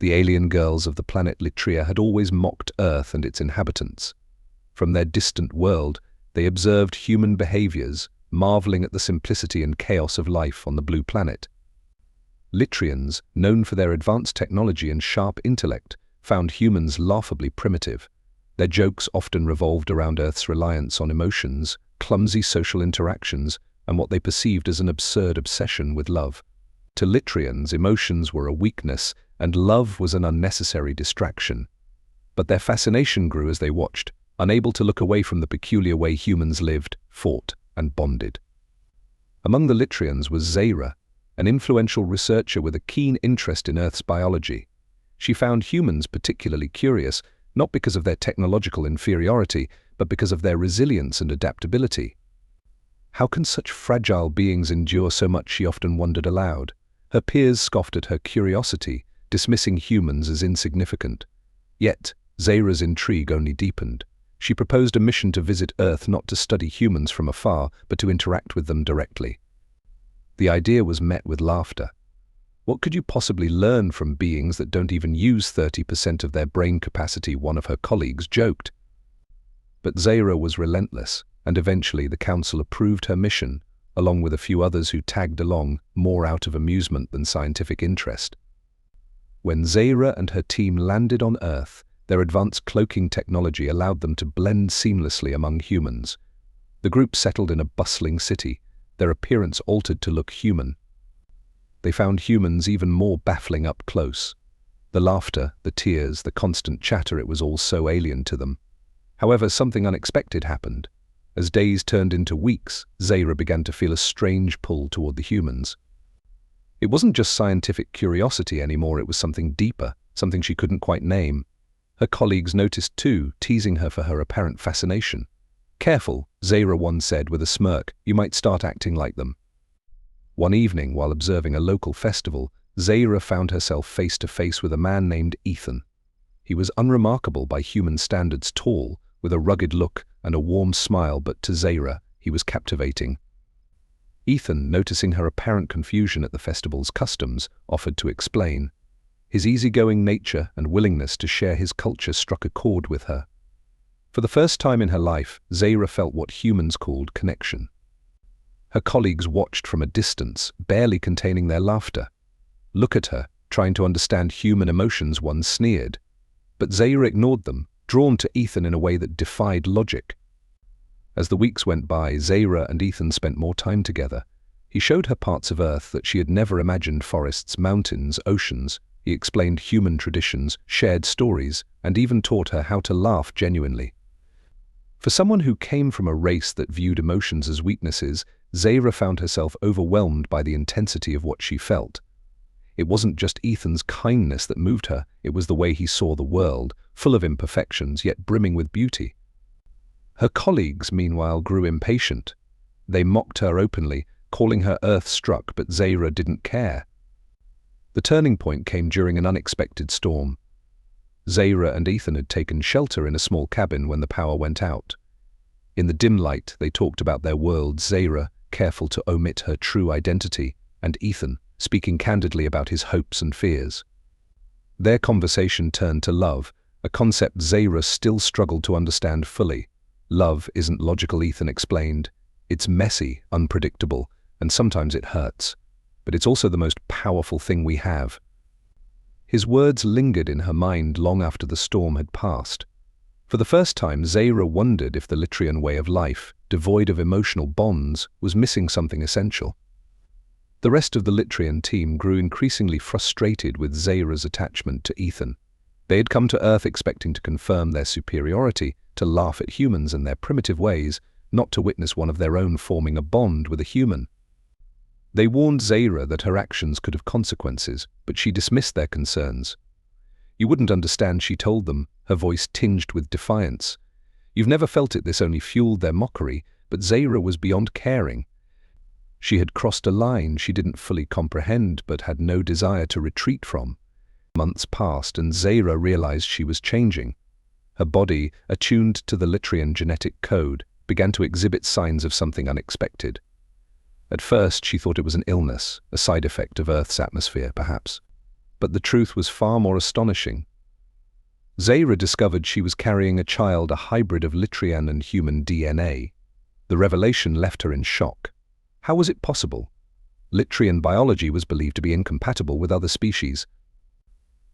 The alien girls of the planet Litria had always mocked Earth and its inhabitants. From their distant world, they observed human behaviors, marveling at the simplicity and chaos of life on the blue planet. Litrians, known for their advanced technology and sharp intellect, found humans laughably primitive. Their jokes often revolved around Earth's reliance on emotions, clumsy social interactions, and what they perceived as an absurd obsession with love. To Litrians, emotions were a weakness, and love was an unnecessary distraction. But their fascination grew as they watched, unable to look away from the peculiar way humans lived, fought, and bonded. Among the Litrians was Zaira, an influential researcher with a keen interest in Earth's biology. She found humans particularly curious, not because of their technological inferiority, but because of their resilience and adaptability. How can such fragile beings endure so much, she often wondered aloud. Her peers scoffed at her curiosity, dismissing humans as insignificant. Yet, Zaira's intrigue only deepened. She proposed a mission to visit Earth not to study humans from afar, but to interact with them directly. The idea was met with laughter. What could you possibly learn from beings that don't even use 30% of their brain capacity, one of her colleagues joked. But Zaira was relentless, and eventually the council approved her mission, along with a few others who tagged along, more out of amusement than scientific interest. When Zaira and her team landed on Earth, their advanced cloaking technology allowed them to blend seamlessly among humans. The group settled in a bustling city, their appearance altered to look human. They found humans even more baffling up close. The laughter, the tears, the constant chatter, it was all so alien to them. However, something unexpected happened. As days turned into weeks, Zaira began to feel a strange pull toward the humans. It wasn't just scientific curiosity anymore, it was something deeper, something she couldn't quite name. Her colleagues noticed too, teasing her for her apparent fascination. "Careful," Zaira once said with a smirk, "you might start acting like them." One evening, while observing a local festival, Zaira found herself face to face with a man named Ethan. He was unremarkable by human standards, tall, with a rugged look and a warm smile, but to Zaira, he was captivating. Ethan, noticing her apparent confusion at the festival's customs, offered to explain. His easygoing nature and willingness to share his culture struck a chord with her. For the first time in her life, Zaira felt what humans called connection. Her colleagues watched from a distance, barely containing their laughter. "Look at her, trying to understand human emotions," one sneered. But Zaira ignored them, drawn to Ethan in a way that defied logic. As the weeks went by, Zaira and Ethan spent more time together. He showed her parts of Earth that she had never imagined: forests, mountains, oceans. He explained human traditions, shared stories, and even taught her how to laugh genuinely. For someone who came from a race that viewed emotions as weaknesses, Zaira found herself overwhelmed by the intensity of what she felt. It wasn't just Ethan's kindness that moved her, it was the way he saw the world, full of imperfections yet brimming with beauty. Her colleagues, meanwhile, grew impatient. They mocked her openly, calling her earth-struck, but Zaira didn't care. The turning point came during an unexpected storm. Zaira and Ethan had taken shelter in a small cabin when the power went out. In the dim light, they talked about their world, Zaira, careful to omit her true identity, and Ethan, speaking candidly about his hopes and fears. Their conversation turned to love, a concept Zaira still struggled to understand fully. "Love isn't logical," Ethan explained. "It's messy, unpredictable, and sometimes it hurts. But it's also the most powerful thing we have." His words lingered in her mind long after the storm had passed. For the first time, Zaira wondered if the Litrian way of life, devoid of emotional bonds, was missing something essential. The rest of the Litrian team grew increasingly frustrated with Zaira's attachment to Ethan. They had come to Earth expecting to confirm their superiority, to laugh at humans and their primitive ways, not to witness one of their own forming a bond with a human. They warned Zaira that her actions could have consequences, but she dismissed their concerns. "You wouldn't understand," she told them, her voice tinged with defiance. "You've never felt it." This only fueled their mockery, but Zaira was beyond caring. She had crossed a line she didn't fully comprehend but had no desire to retreat from. Months passed and Zaira realized she was changing. Her body, attuned to the Litrian genetic code, began to exhibit signs of something unexpected. At first she thought it was an illness, a side effect of Earth's atmosphere, perhaps. But the truth was far more astonishing. Zahra discovered she was carrying a child, a hybrid of Litrian and human DNA. The revelation left her in shock. How was it possible? Litrian biology was believed to be incompatible with other species.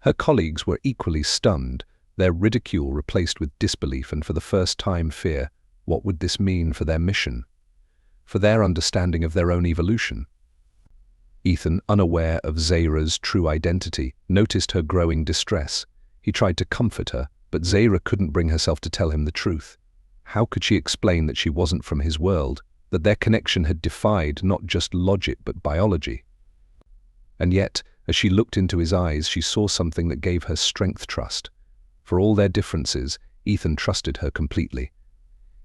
Her colleagues were equally stunned, their ridicule replaced with disbelief and for the first time fear. What would this mean for their mission? For their understanding of their own evolution? Ethan, unaware of Zahra's true identity, noticed her growing distress. He tried to comfort her, but Zahra couldn't bring herself to tell him the truth. How could she explain that she wasn't from his world, that their connection had defied not just logic but biology? And yet, as she looked into his eyes, she saw something that gave her strength. Trust. For all their differences, Ethan trusted her completely.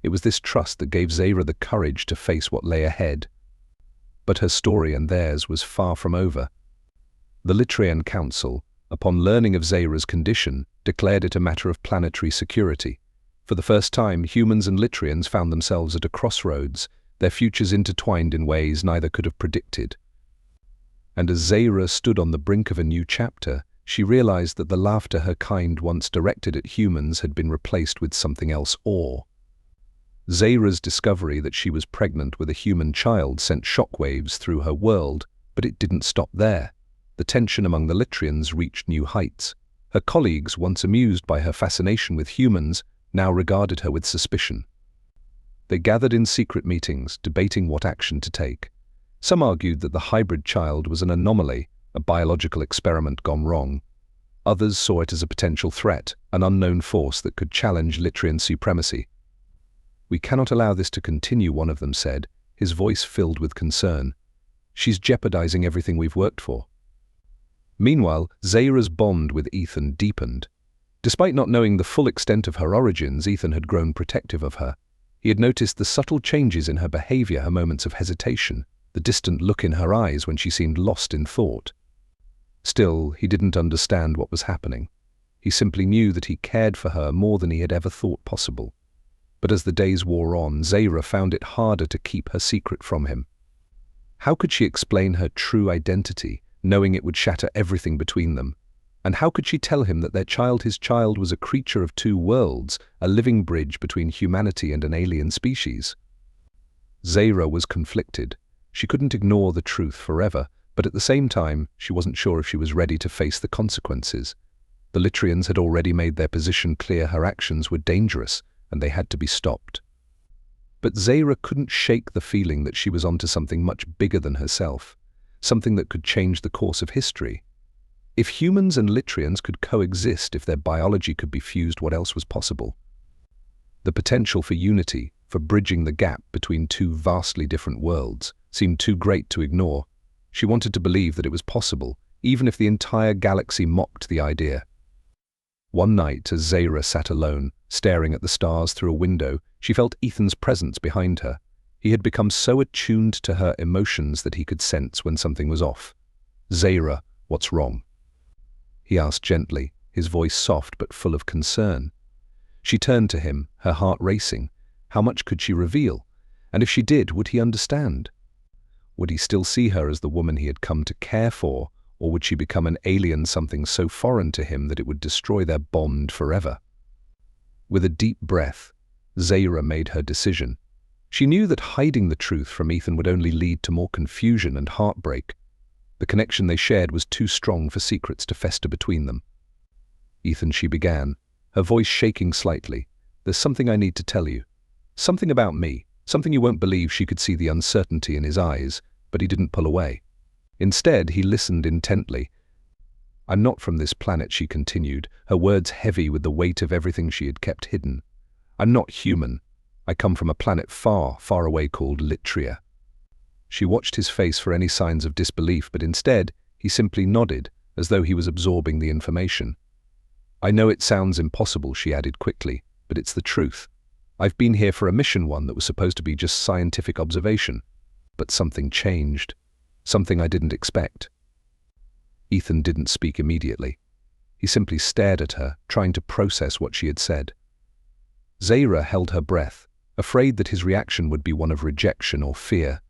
It was this trust that gave Zahra the courage to face what lay ahead. But her story and theirs was far from over. The Litrian Council, upon learning of Zahra's condition, declared it a matter of planetary security. For the first time, humans and Litrians found themselves at a crossroads, their futures intertwined in ways neither could have predicted. And as Zahra stood on the brink of a new chapter, she realized that the laughter her kind once directed at humans had been replaced with something else: awe. Zahra's discovery that she was pregnant with a human child sent shockwaves through her world, but it didn't stop there. The tension among the Litrians reached new heights. Her colleagues, once amused by her fascination with humans, now regarded her with suspicion. They gathered in secret meetings, debating what action to take. Some argued that the hybrid child was an anomaly, a biological experiment gone wrong. Others saw it as a potential threat, an unknown force that could challenge Litrian supremacy. "We cannot allow this to continue," one of them said, his voice filled with concern. "She's jeopardizing everything we've worked for." Meanwhile, Zahra's bond with Ethan deepened. Despite not knowing the full extent of her origins, Ethan had grown protective of her. He had noticed the subtle changes in her behavior, her moments of hesitation, the distant look in her eyes when she seemed lost in thought. Still, he didn't understand what was happening. He simply knew that he cared for her more than he had ever thought possible. But as the days wore on, Zahra found it harder to keep her secret from him. How could she explain her true identity, knowing it would shatter everything between them? And how could she tell him that his child was a creature of two worlds, a living bridge between humanity and an alien species? Zahra was conflicted. She couldn't ignore the truth forever, but at the same time, she wasn't sure if she was ready to face the consequences. The Litrians had already made their position clear: her actions were dangerous, and they had to be stopped. But Zahra couldn't shake the feeling that she was onto something much bigger than herself, something that could change the course of history. If humans and Litrians could coexist, if their biology could be fused, what else was possible? The potential for unity, for bridging the gap between two vastly different worlds, seemed too great to ignore. She wanted to believe that it was possible, even if the entire galaxy mocked the idea. One night, as Zahra sat alone, staring at the stars through a window, she felt Ethan's presence behind her. He had become so attuned to her emotions that he could sense when something was off. "Zahra, what's wrong?" he asked gently, his voice soft but full of concern. She turned to him, her heart racing. How much could she reveal? And if she did, would he understand? Would he still see her as the woman he had come to care for, or would she become an alien, something so foreign to him that it would destroy their bond forever? With a deep breath, Zahra made her decision. She knew that hiding the truth from Ethan would only lead to more confusion and heartbreak. The connection they shared was too strong for secrets to fester between them. "Ethan," she began, her voice shaking slightly, "there's something I need to tell you. Something about me, something you won't believe." She could see the uncertainty in his eyes, but he didn't pull away. Instead, he listened intently. "I'm not from this planet," she continued, her words heavy with the weight of everything she had kept hidden. "I'm not human. I come from a planet far, far away called Litria." She watched his face for any signs of disbelief, but instead, he simply nodded, as though he was absorbing the information. "I know it sounds impossible," she added quickly, "but it's the truth. I've been here for a mission, one that was supposed to be just scientific observation. But something changed. Something I didn't expect." Ethan didn't speak immediately. He simply stared at her, trying to process what she had said. Zahra held her breath, afraid that his reaction would be one of rejection or fear.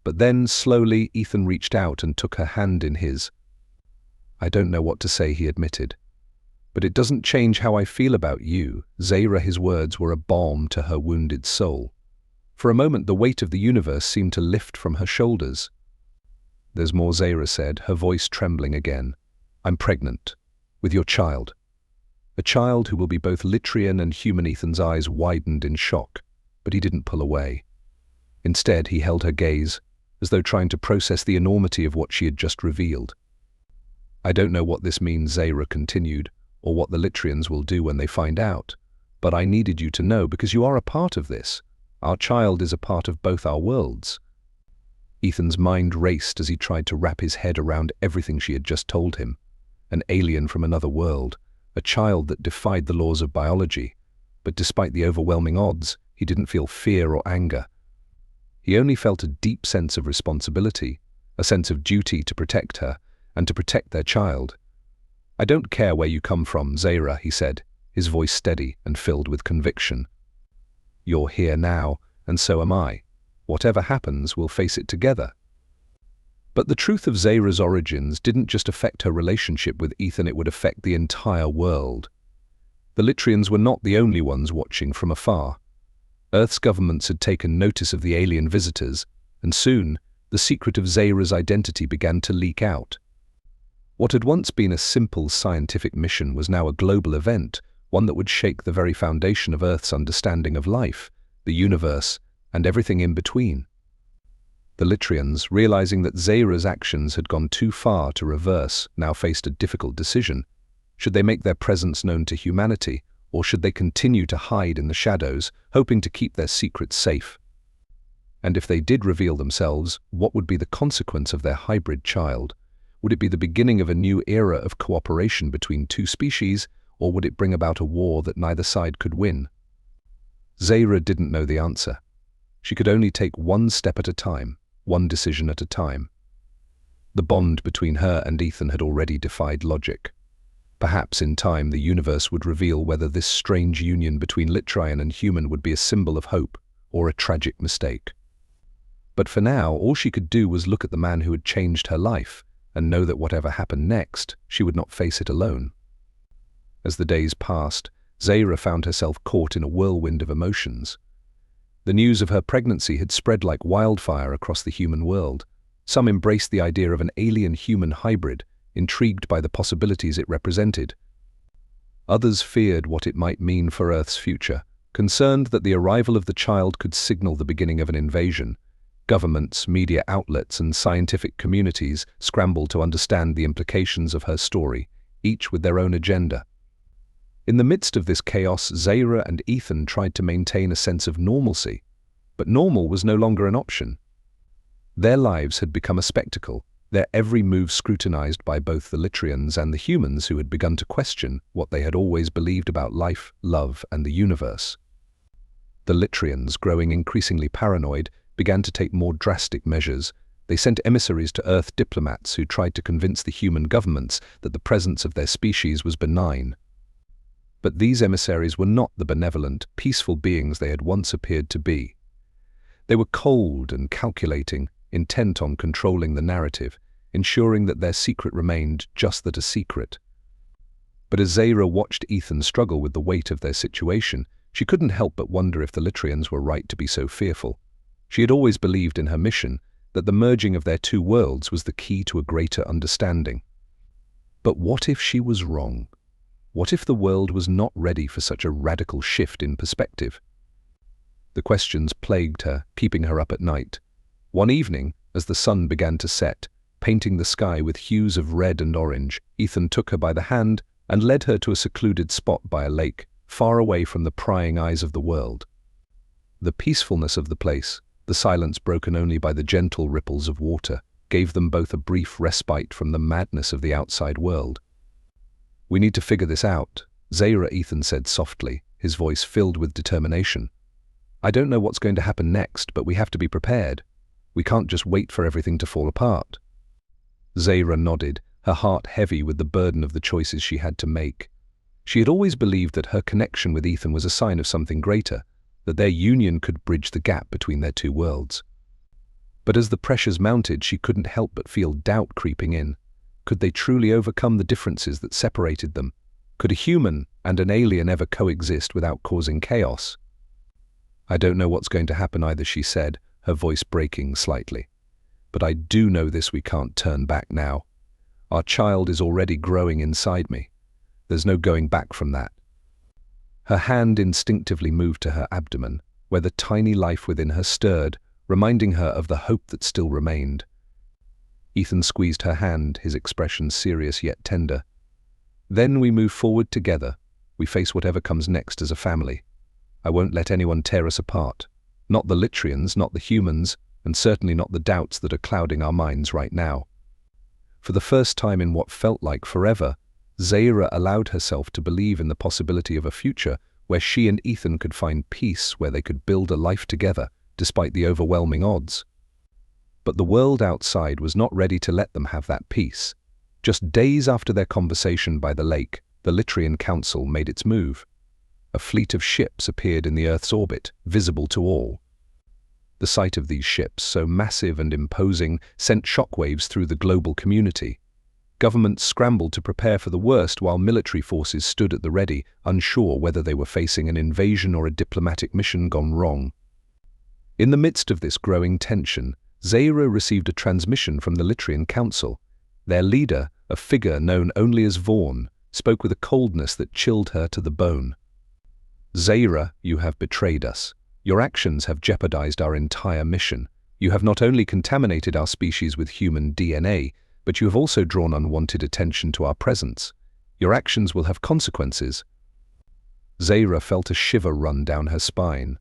But then, slowly, Ethan reached out and took her hand in his. I don't know what to say, he admitted. But it doesn't change how I feel about you. Zahra, his words were a balm to her wounded soul. For a moment, the weight of the universe seemed to lift from her shoulders. There's more, Zahra said, her voice trembling again. I'm pregnant. With your child. A child who will be both Litrian and human. Ethan's eyes widened in shock, but he didn't pull away. Instead, he held her gaze, as though trying to process the enormity of what she had just revealed. I don't know what this means, Zahra continued, or what the Litrians will do when they find out, but I needed you to know because you are a part of this. Our child is a part of both our worlds. Ethan's mind raced as he tried to wrap his head around everything she had just told him. An alien from another world, a child that defied the laws of biology, but despite the overwhelming odds, he didn't feel fear or anger. He only felt a deep sense of responsibility, a sense of duty to protect her and to protect their child. I don't care where you come from, Zahra, he said, his voice steady and filled with conviction. You're here now, and so am I. Whatever happens, we'll face it together. But the truth of Zahra's origins didn't just affect her relationship with Ethan, it would affect the entire world. The Litrians were not the only ones watching from afar. Earth's governments had taken notice of the alien visitors, and soon, the secret of Zahra's identity began to leak out. What had once been a simple scientific mission was now a global event, one that would shake the very foundation of Earth's understanding of life, the universe, and everything in between. The Litrians, realizing that Zahra's actions had gone too far to reverse, now faced a difficult decision. Should they make their presence known to humanity, or should they continue to hide in the shadows, hoping to keep their secrets safe? And if they did reveal themselves, what would be the consequence of their hybrid child? Would it be the beginning of a new era of cooperation between two species, or would it bring about a war that neither side could win? Zahra didn't know the answer. She could only take one step at a time, one decision at a time. The bond between her and Ethan had already defied logic. Perhaps in time the universe would reveal whether this strange union between Litrian and human would be a symbol of hope or a tragic mistake. But for now, all she could do was look at the man who had changed her life and know that whatever happened next, she would not face it alone. As the days passed, Zahra found herself caught in a whirlwind of emotions. The news of her pregnancy had spread like wildfire across the human world. Some embraced the idea of an alien-human hybrid, intrigued by the possibilities it represented. Others feared what it might mean for Earth's future, concerned that the arrival of the child could signal the beginning of an invasion. Governments, media outlets, and scientific communities scrambled to understand the implications of her story, each with their own agenda. In the midst of this chaos, Zahra and Ethan tried to maintain a sense of normalcy, but normal was no longer an option. Their lives had become a spectacle, their every move scrutinized by both the Litrians and the humans who had begun to question what they had always believed about life, love, and the universe. The Litrians, growing increasingly paranoid, began to take more drastic measures. They sent emissaries to Earth diplomats who tried to convince the human governments that the presence of their species was benign. But these emissaries were not the benevolent, peaceful beings they had once appeared to be. They were cold and calculating, intent on controlling the narrative, ensuring that their secret remained just that, a secret. But as Zahra watched Ethan struggle with the weight of their situation, she couldn't help but wonder if the Litrians were right to be so fearful. She had always believed in her mission that the merging of their two worlds was the key to a greater understanding. But what if she was wrong? What if the world was not ready for such a radical shift in perspective? The questions plagued her, keeping her up at night. One evening, as the sun began to set, painting the sky with hues of red and orange, Ethan took her by the hand and led her to a secluded spot by a lake, far away from the prying eyes of the world. The peacefulness of the place, the silence broken only by the gentle ripples of water, gave them both a brief respite from the madness of the outside world. We need to figure this out, Zahra, Ethan said softly, his voice filled with determination. I don't know what's going to happen next, but we have to be prepared. We can't just wait for everything to fall apart. Zahra nodded, her heart heavy with the burden of the choices she had to make. She had always believed that her connection with Ethan was a sign of something greater, that their union could bridge the gap between their two worlds. But as the pressures mounted, she couldn't help but feel doubt creeping in. Could they truly overcome the differences that separated them? Could a human and an alien ever coexist without causing chaos? "I don't know what's going to happen either," she said, her voice breaking slightly. "But I do know this: we can't turn back now. Our child is already growing inside me. There's no going back from that." Her hand instinctively moved to her abdomen, where the tiny life within her stirred, reminding her of the hope that still remained. Ethan squeezed her hand, his expression serious yet tender. "Then we move forward together. We face whatever comes next as a family. I won't let anyone tear us apart. Not the Litrians, not the humans, and certainly not the doubts that are clouding our minds right now." For the first time in what felt like forever, Zaira allowed herself to believe in the possibility of a future where she and Ethan could find peace, where they could build a life together, despite the overwhelming odds. But the world outside was not ready to let them have that peace. Just days after their conversation by the lake, the Litrian Council made its move. A fleet of ships appeared in the Earth's orbit, visible to all. The sight of these ships, so massive and imposing, sent shockwaves through the global community. Governments scrambled to prepare for the worst, while military forces stood at the ready, unsure whether they were facing an invasion or a diplomatic mission gone wrong. In the midst of this growing tension, Zaira received a transmission from the Litrian Council. Their leader, a figure known only as Vaughn, spoke with a coldness that chilled her to the bone. "Zaira, you have betrayed us. Your actions have jeopardized our entire mission. You have not only contaminated our species with human DNA, but you have also drawn unwanted attention to our presence. Your actions will have consequences." Zaira felt a shiver run down her spine.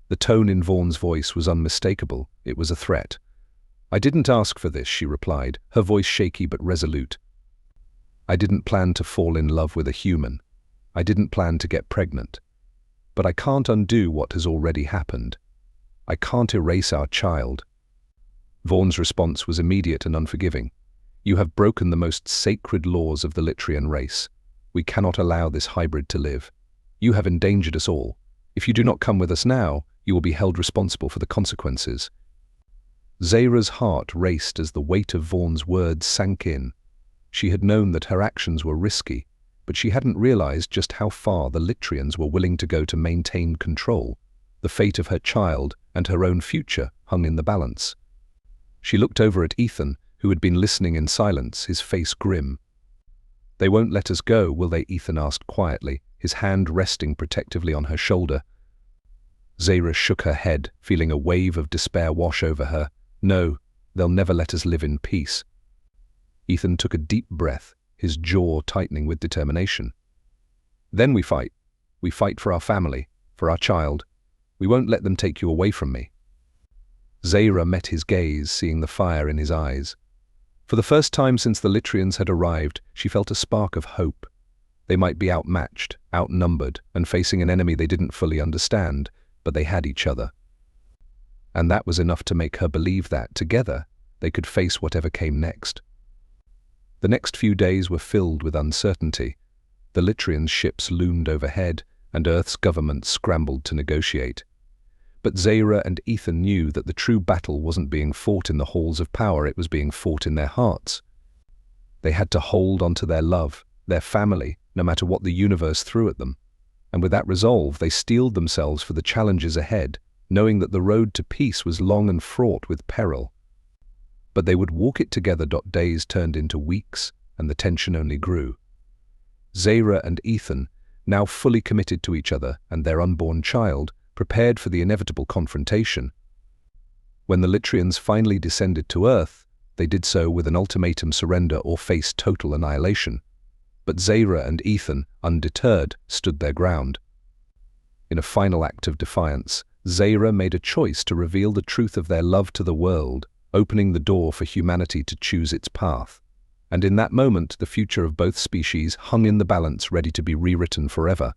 The tone in Vaughn's voice was unmistakable. It was a threat. "I didn't ask for this," she replied, her voice shaky but resolute. "I didn't plan to fall in love with a human. I didn't plan to get pregnant. But I can't undo what has already happened. I can't erase our child." Vaughn's response was immediate and unforgiving. "You have broken the most sacred laws of the Litrian race. We cannot allow this hybrid to live. You have endangered us all. If you do not come with us now, you will be held responsible for the consequences." Zaira's heart raced as the weight of Vaughn's words sank in. She had known that her actions were risky, but she hadn't realized just how far the Litrians were willing to go to maintain control. The fate of her child and her own future hung in the balance. She looked over at Ethan, who had been listening in silence, his face grim. "They won't let us go, will they?" Ethan asked quietly, his hand resting protectively on her shoulder. Zaira shook her head, feeling a wave of despair wash over her. "No, they'll never let us live in peace." Ethan took a deep breath, his jaw tightening with determination. "Then we fight. We fight for our family, for our child. We won't let them take you away from me." Zaira met his gaze, seeing the fire in his eyes. For the first time since the Litrians had arrived, she felt a spark of hope. They might be outmatched, outnumbered, and facing an enemy they didn't fully understand, but they had each other. And that was enough to make her believe that, together, they could face whatever came next. The next few days were filled with uncertainty. The Litrians' ships loomed overhead, and Earth's government scrambled to negotiate. But Zaira and Ethan knew that the true battle wasn't being fought in the halls of power, it was being fought in their hearts. They had to hold onto their love, their family, no matter what the universe threw at them. And with that resolve, they steeled themselves for the challenges ahead, knowing that the road to peace was long and fraught with peril. But they would walk it together. Days turned into weeks, and the tension only grew. Zaira and Ethan, now fully committed to each other and their unborn child, prepared for the inevitable confrontation. When the Litrians finally descended to Earth, they did so with an ultimatum: surrender or face total annihilation. But Zaira and Ethan, undeterred, stood their ground. In a final act of defiance, Zaira made a choice to reveal the truth of their love to the world, opening the door for humanity to choose its path. And in that moment, the future of both species hung in the balance, ready to be rewritten forever.